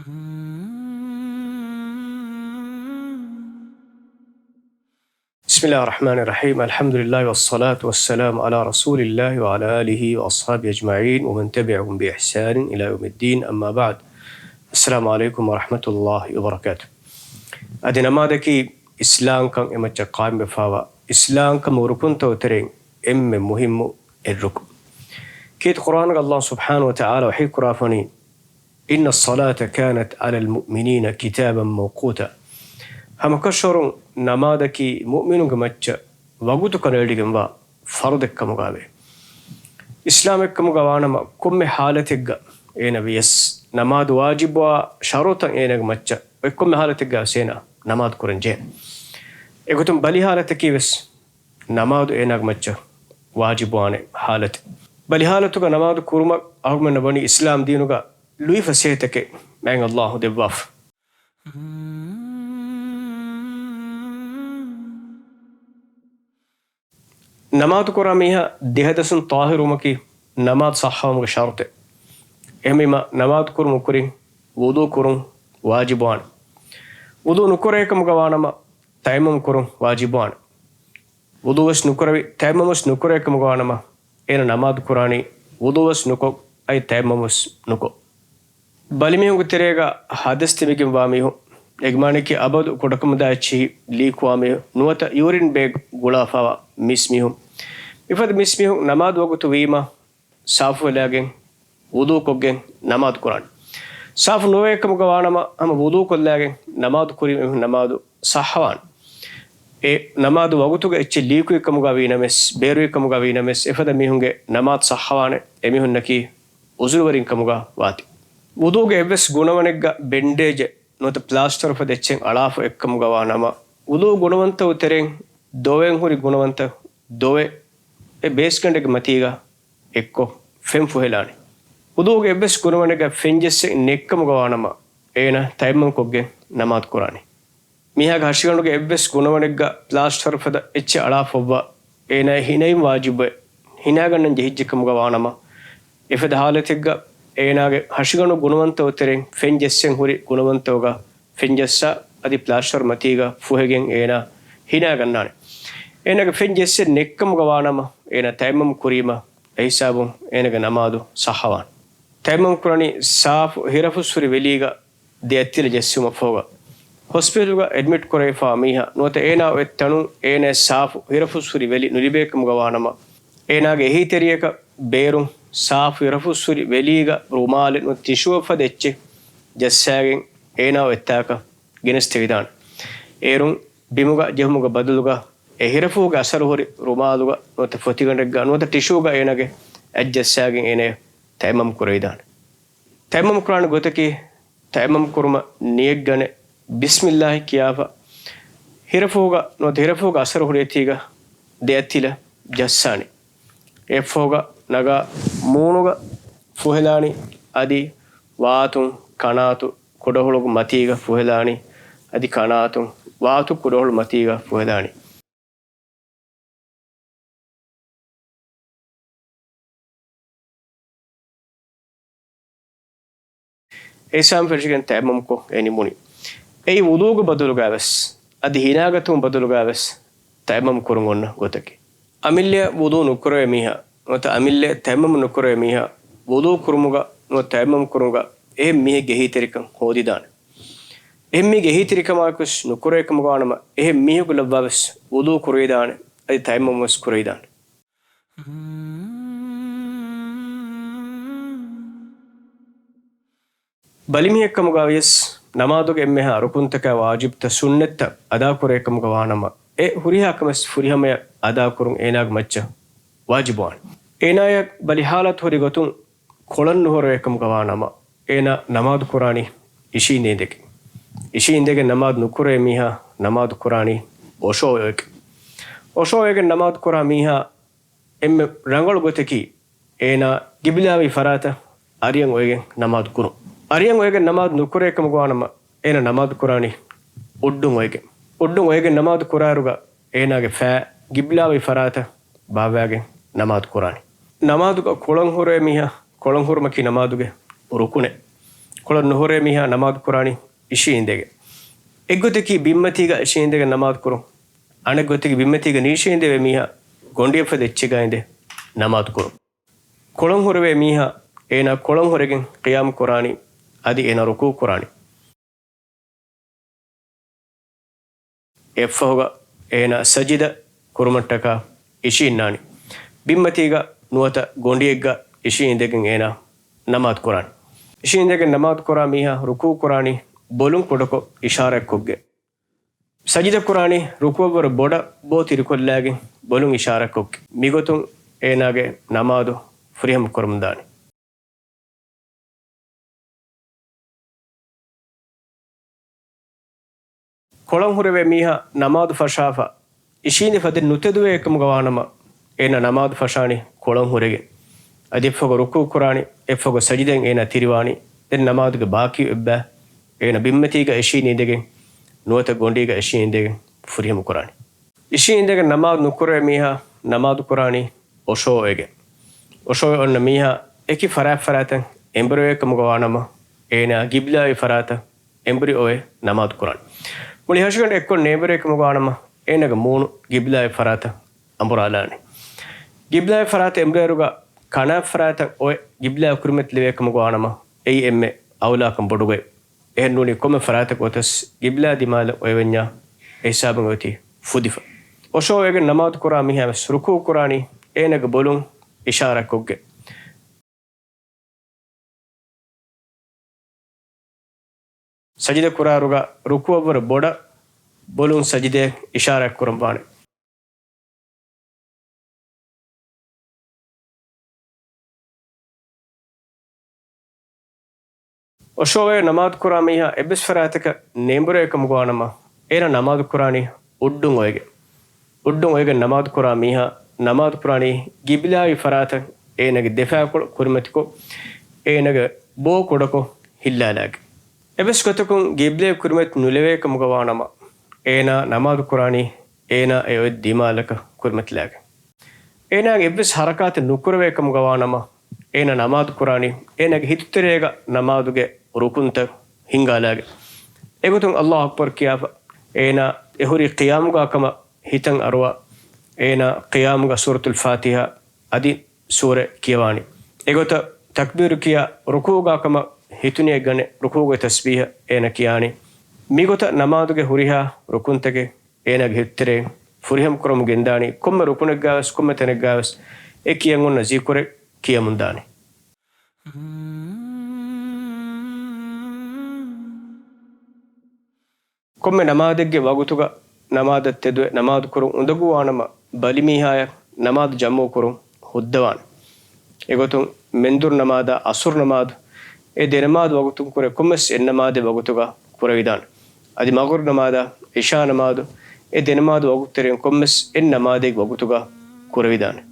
بسم الله الرحمن الرحيم. الحمد لله والصلاة والسلام على رسول الله وعلى آله وأصحابه أجمعين ومن تبعهم بإحسان إلى يوم الدين. أما بعد، السلام عليكم ورحمة الله وبركاته. أدينا ما دكي إسلام كان إما تقام بفاوا إسلام كم ركن توترين إما مهم الركن. كيت قرآن الله سبحانه وتعالى وحي كرافنين إن الصلاة كانت على المؤمنين كتابا موقوتا. هم كشرون نمادكي مؤمنون كمتش وقوتو كنالي كمبا فردك كمغابي إسلامك كمغاوانا ما كم حالتك إيه نبيس نماد واجب وشروطا إيه نغمتش وكم حالتك سينا نماد كورنجين إيكوتم بلي حالتك بس نماد إيه نغمتش واجب واني حالت بلي حالتك نماد كورما أهم نبني إسلام دينوغا لوي فسيتك مين الله دباف. نماذ كراميها دهدسن طاهرمكي نماذ صحهم شرط إما نماذ كرم كرين وضوء كرم واجبان وضوء نكرهكم جوانما تيمم كرم واجبان وضوء وش نكره تيمم وش نكرهكم جوانما إن نماذ كراني وضوء وش نكو أي تيمم وش نكو بلميهم كتيرجا حدث تبيكم واميهم إجمانيكي أبد كودكم دايتشي ليكوامي نوتا يورين بيج غلافا ميسميهم إفاد ميسميهم نماذ وقت ويما صافو لاجين وضوء كوجين نماذ قرآن صاف نوعه كم جوانما هم وضوء كلاجين نماذ كوري نماذ صحوان نماذ وقت وجه إتش ليكوي كم جوابينا مس بيروي كم جوابينا مس إفاد ميهونجي نماذ صحوان ميهون نكي وزلورين كم جواتي وضوء جه بس غنوانيجا بندج نوت بلاستر فدتشين ألاف إكم جوانما وضوء غنوانتا وترين دوين هوري غنوانتا دوه بيس كندك متيجا إكو فيم فهلاني وضوء جه بس غنوانيجا فينجس نيكم جوانما إينا تايمم كوجين نماذ قراني ميها غاشيانو جه بس غنوانيجا بلاستر فدا إتش ألاف وبا إينا هنايم واجب هنا غنن جهيجكم جوانما إفد حالتيجا ඒනාගේ හෂිගණු ගුණවන්ත උතරෙන් ෆෙන්ජෙස්සෙන් හුරි ගුණවන්තෝගා ෆෙන්ජෙස්සා අදි ප්ලාස්ටර් මතීගා ෆුහෙගෙන් ඒනා හිනා ගන්නානේ ඒනගේ ෆෙන්ජෙස්සෙ නෙක්කම ගවානම ඒන තයිමම් කුරීම එහිසාබුන් ඒනගේ නමාදු සහවාන් තයිමම් කුරණි සාෆ් හිරෆුස්රි වෙලීගා දෙයත්තිල ජෙස්සුම ෆෝගා හොස්පිටල්ගා ඇඩ්මිට් කරේෆා මීහා නොත ඒනා වෙත්තණු ඒනේ සාෆ් හිරෆුස්රි වෙලි නුලිබේකම ගවානම ඒනාගේ එහිතරියක බේරුම් صاف يرفسوري وليغا رومال نتشوف فدتش جساغين اينا وتاكا جنستيدان ايرون بيموغا جهموغا بدلوغا اهيرفوغا اثروري رومالوغا نتفوتيغنغا نوت تشوغا ايناگه اجساغين اينه تيمم كوريدان تيمم قران گوتكي تيمم كورما نيگگنه بسم الله كيافا هيرفوغا نوت هيرفوغا اثروري تيغا دياتيلا جساني افوغا නගා මූණුග ෆුහෙලානි අදි වාතුන් කනාතු කොඩහොළු මතීග ෆුහෙලානි අදි කනාතුන් වාතු කොඩහොළු මතීග ෆුහෙලානි ඒසම් ෆර්ජිකන් තැම්මම්කෝ එනිමුනි ඒ වුදුග බදුලුගාවස් අදි හිනාගතුන් බදුලුගාවස් තැම්මම් කුරුන් ඔන්න ගොතකි අමිල්‍ය වුදු නුකරේ මිහා نوت أميل تيمم نكره ميها وضوء كرموغا نوت تيمم كرموغا ميه جهي تريكم هودي دان ميه جهي تريكم ماكوس نكره كمغا نما ميه كلبابس وضوء كره دان أي تيمم مس كره دان بلميه كمغا ويس نماذج ميه ركنتك واجب تسنت أدا كره كمغا نما هريها كمس فريها ميه أدا كرون إناغ مچا واجبان ඒනායක් බලි حالت හොරි ගොතුන් කොළන් හොර එකම ගවානම ඒන නමාදු කුරානි ඉෂීනේ දෙක ඉෂීන් දෙක නමාදු නුකුරේ මිහා නමාදු කුරානි ඔෂෝ එක නමාදු කුරා මිහා එම් රංගල ගොතකි ඒන ගිබිලාවි ෆරාත අරියන් ඔයගෙන් නමාදු කුරු අරියන් ඔයගෙන් නමාදු නුකුරේ එකම ගවානම ඒන නමාදු කුරානි උඩ්ඩුන් ඔයගෙන් නමාදු කුරාරුගා ඒනාගේ ෆෑ ගිබිලාවි ෆරාත බාවයාගෙන් නමාදු කුරානි නමාදුක කොළන් හොරේ මිහා කොළන් හොරමකි නමාදුගේ රුකුනේ කොළ නොහොරේ මිහා නමාද් කුරානි ඉෂි ඉඳෙගේ එක්ගොතකි බිම්මතිග ඉෂි ඉඳෙගේ නමාද් කුරු අනෙක් ගොතකි බිම්මතිග නීෂි ඉඳෙවේ මිහා ගොණ්ඩිය ෆදෙච්චිගා ඉඳේ නමාද් කුරු කොළන් හොරවේ මිහා ඒන කොළන් හොරගෙන් ඛියාම් කුරානි අදි එන රුකූ කුරානි එෆහොග ඒන සජිද කුරුමට්ටක ඉෂි ඉන්නානි බිම්මතිග නුවත ගොණ්ඩියෙක්ග ඉෂි ඉඳෙගෙන් ඒන නමාද් කුරානි ඉෂි ඉඳෙගෙන් නමාද් කුරා මිහා රුකූ කුරානි bolum kodoko isharak kogge sajida qurani rukuwar boda bo tirikollage bolum isharak kogge migotun enage namadu furiham kormdani kolam hurave miha namadu fashafa ishini fadin nuteduwe ekam gawanama ena namadu fashani kolam hurege adiffogo ruku qurani effogo sajiden ena tiriwani den namaduge baki ebba ඒන බිම්මතිග ඉෂි නිදගෙන් නුවත ගොණ්ඩිග ඉෂි ඉඳගෙන් ෆුරියම කුරානි ඉෂි ඉඳගෙන් නමාද් නුකුරේ මීහා නමාද් කුරානි ඔෂෝ එගෙ ඔෂෝ ඔන්න මීහා එකි ෆරාතන් එම්බරෝ එකම ගවානම ඒන ගිබ්ලායි ෆරාත එම්බරි ඔය නමාද් කුරානි මුලි හෂකන් එක්කො නේබරෝ එකම ගවානම ඒනග මූණු ගිබ්ලායි ෆරාත අඹරාලානි ගිබ්ලායි ෆරාත එම්බරෝග කනා ෆරාත ඔය ගිබ්ලායි කුරුමෙත් ලෙවේකම ගවානම එයි එම්මෙ අවලාකම් බොඩුගේ ehnnuni komme farata kotas gibla dimala oyvenya hisaben oti fudifa osho ege namaz qura miha ruku qurani enag bolun ishara kogge sajida qura ruga ruku over boda bolun sajide ishara kurambane ඔෂෝවේ නමාද් කුරා මිහා එබ්ස් ෆරාතක නේඹරේ එකම ගානම ඒන නමාද් කුරානි උඩ්ඩුන් ඔයගේ නමාද් කුරා මිහා නමාද් කුරානි ගිබ්ලායි ෆරාත ඒනගේ දෙෆා කුරුමතිකෝ ඒනගේ බෝ කොඩකෝ හිල්ලාලාගේ එබ්ස් කතකුන් ගිබ්ලේ කුරුමත් නුලවේ එකම ගානම ඒන නමාද් කුරානි ඒන ඒ දිමාලක කුරුමත්ලාගේ ඒනගේ එබ්ස් හරකාත නුකුරවේ එකම ගානම ඒන නමාද් කුරානි ඒනගේ හිතුතරේග නමාදුගේ රුකුන්ත හිංගාලාගේ එගොතුන් අල්ලාහ් අක්බර් කියාප ඒන එහුරි ඛියාමුගා කම හිතන් අරවා ඒන ඛියාමුගා සූරතුල් ෆාතිහා අදි සූරේ කියවානි එගොත තක්බීර් කියා රුකූගා කම හිතුනේ ගනේ රුකූගේ තස්බීහ ඒන කියානි මිගොත නමාදුගේ හුරිහා රුකුන්තගේ ඒනගේ හිතරේ ෆුරිහම් කරමු ගෙන්දානි කොම්ම රුකුණක් ගාවස් කොම්ම තැනක් ගාවස් ඒ කියන් ඔන්න ජීකුරේ කියමුන්දානි කොම්මෙ නමාදෙක්ගේ වගුතුග නමාදත් තෙදුවේ නමාදු කරුන් උඳගුවානම බලිමීහාය නමාදු ජම්මු කරුන් හුද්දවාන එගොතුන් මෙන්දුර් නමාද අසුර් නමාදු ඒ දෙනමාදු වගුතුන් කුරේ කොම්මස් එන් නමාදේ වගුතුග කුරවිදාන අදි මගුර් නමාද ඉෂා නමාදු ඒ දෙනමාදු වගුතරෙන් කොම්මස් එන් නමාදේ වගුතුග කුරවිදාන